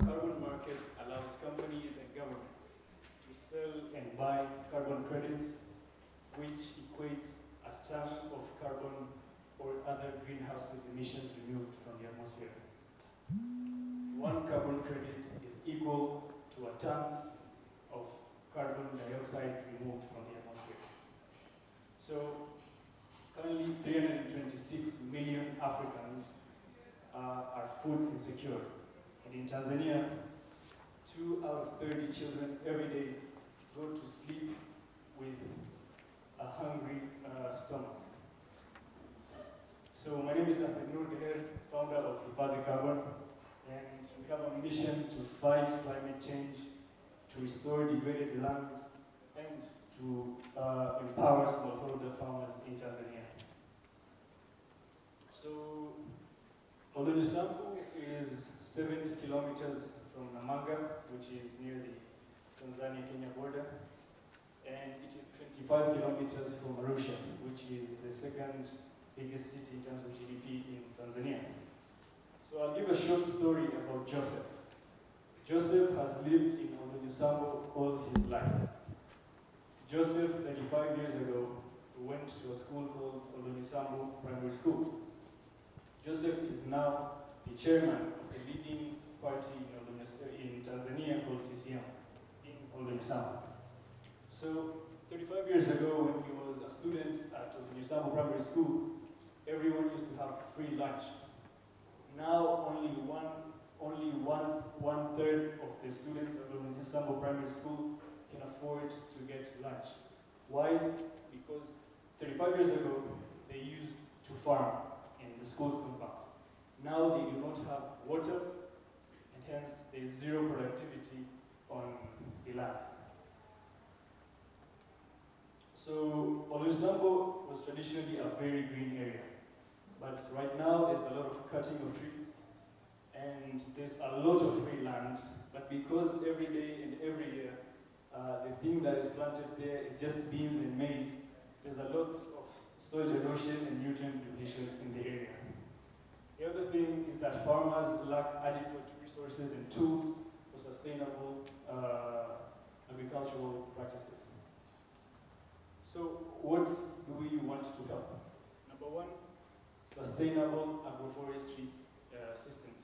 carbon market allows companies and governments to sell and buy carbon credits, which equates a ton of carbon or other greenhouse emissions removed from the atmosphere. One carbon credit is equal to a ton of carbon dioxide removed from the atmosphere. So currently 326 million Africans are food insecure. And in Tanzania, 2 out of 30 children every day go to sleep with a hungry stomach. So my name is Ahmednoor, founder of Hifadhi Carbon, and we have a mission to fight climate change, to restore degraded land, and to empower smallholder farmers in Tanzania. So Olumisambu is 70 kilometers from Namanga, which is near the Tanzania-Kenya border, and it is 25 kilometers from Arusha, which is the second biggest city in terms of GDP in Tanzania. So I'll give a short story about Joseph. Joseph has lived in Olumisambu all his life. Joseph, 35 years ago, went to a school called Olumisambu Primary School. Joseph is now the chairman of the leading party in Tanzania called CCM in Olumisambu. So 35 years ago, when he was a student at Olumisambu Primary School, everyone used to have free lunch. Now only one third of the students at Olumisambu Primary School can afford to get lunch. Why? Because 35 years ago, they used to farm in the school's compound. Now they do not have water, and hence there is zero productivity on the land. So Olumisambu was traditionally a very green area, but right now there's a lot of cutting of trees, and there's a lot of free land, but because every day and every year the thing that is planted there is just beans and maize, there's a lot of soil erosion and nutrient depletion in the area. The other thing is that farmers lack adequate resources and tools for sustainable agricultural practices. So what do we want to help? Number one, sustainable agroforestry systems.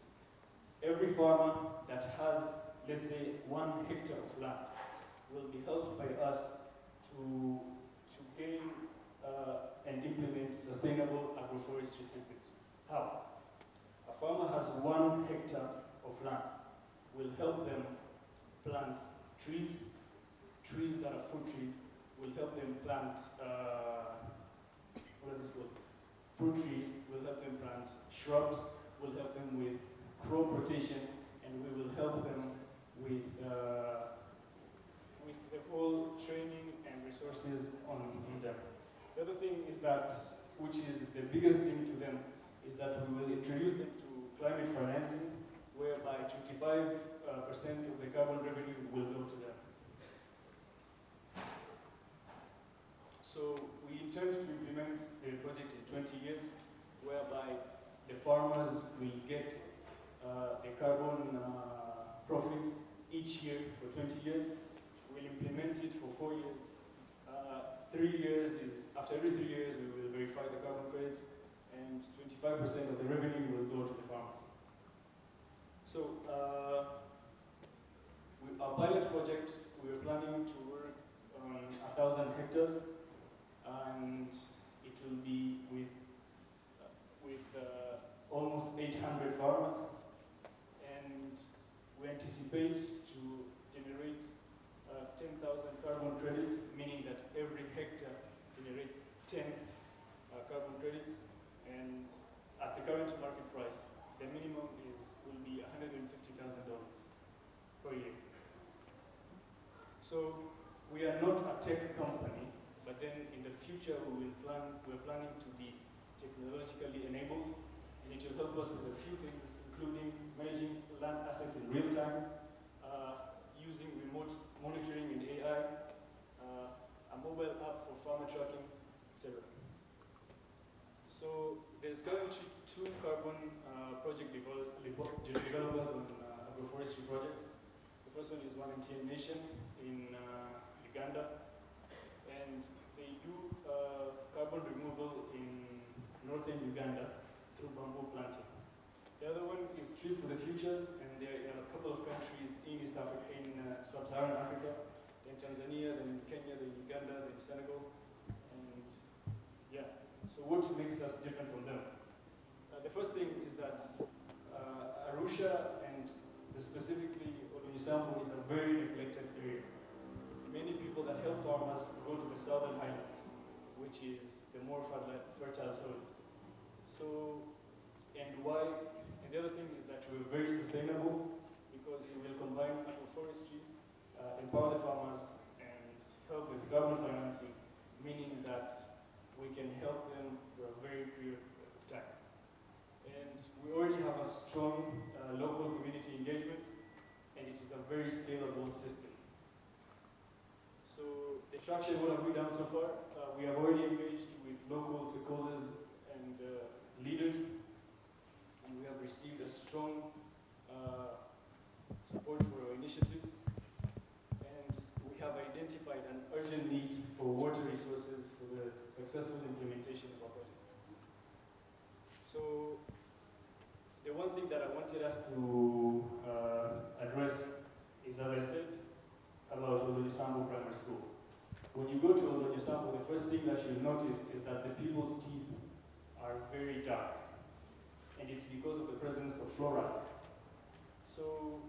Every farmer that has, let's say, 1 hectare of land will be helped by us to gain and implement sustainable agroforestry systems. How? A farmer has 1 hectare of land. Will help them plant trees that are fruit trees. Will help them plant, what are these called? Fruit trees. Will help them plant shrubs. Will help them with crop rotation, and we will help them with the whole training and resources on them. The other thing is that, which is the biggest thing to them, is that we will introduce them to climate financing, whereby 25% of the carbon revenue will go to them. So we intend to implement the project in 20 years, whereby the farmers will get the carbon profits each year for 20 years. We'll implement it for 4 years. 3 years is, after every 3 years, we will verify the carbon credits, and 25% of the revenue will go to the farmers. So our pilot project, we are planning to work on 1,000 hectares, and it will be with almost 800 farmers, and we anticipate to generate 10,000 carbon credits, meaning that every hectare generates 10 carbon credits, and at the current market price, the minimum will be $150,000 per year. So we are not a tech company, but then in the future we're planning to be technologically enabled, and it will help us with a few things, including managing land assets in real time, using remote monitoring and AI, a mobile app for farmer tracking, etc. So there's currently 2 carbon project developers on agroforestry first one is Wananchi Nation in Uganda, and they do carbon removal in northern Uganda through bamboo planting. The other one is Trees for the Future, and there are a couple of countries in East Africa, in sub-Saharan Africa, then Tanzania, then Kenya, then Uganda, then Senegal, and yeah. So what makes us different from them? The first thing is that Arusha and specifically Olumisambo is a very neglected area. Many people that help farmers go to the southern highlands, which is the more fertile soils. So, and why? And the other thing is that we're very sustainable because we will combine agroforestry, empower the farmers, and help with carbon financing, meaning that we can help them for a very period of time. And we already have a strong local community engagement, and it is a very scalable system. So the traction, what have we done so far? We have already engaged with local stakeholders and leaders, and we have received a strong support for our initiatives. And we have identified an urgent need for water resources for the successful implementation of our project. So the one thing that I wanted us to address is, as I said, about Olumisambo Primary School. When you go to Olumisambo, the first thing that you'll notice is that the people's teeth are very dark. And it's because of the presence of fluoride. So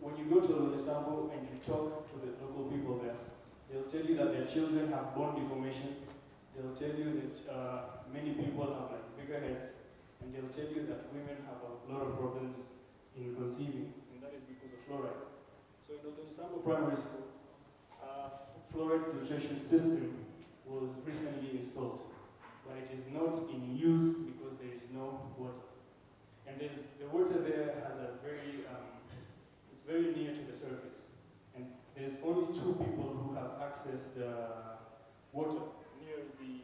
when you go to Olumisambo and you talk to the local people there, they'll tell you that their children have bone deformation. They'll tell you that many people have like bigger heads. And they'll tell you that women have a lot of problems in conceiving, and that is because of fluoride. So in Olumisambo Primary School, a fluoride filtration system was recently installed, but it is not in use because there is no water. And the water there has a very, it's very near to the surface. And there's only 2 people who have accessed the water near the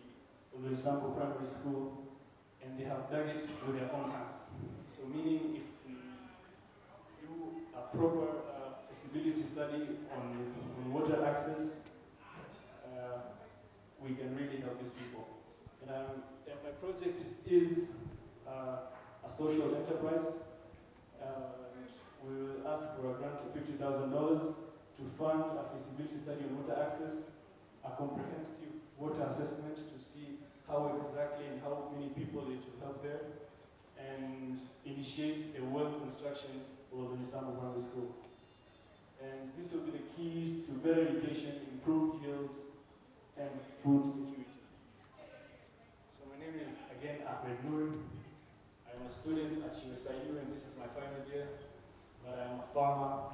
Olumisambo Primary School, and they have dug it with their own hands. So meaning if we do a proper feasibility study on water access, we can really help these people. And my project is a social enterprise. We will ask for a grant of $50,000 to fund a feasibility study on water access, a comprehensive water assessment to see how exactly and how many people it will help there, and initiate a well construction for the Olumisambo Primary School. And this will be the key to better education, improved yields, and food security. So my name is, again, Ahmednoor. I'm a student at USIU, and this is my final year, but I'm a farmer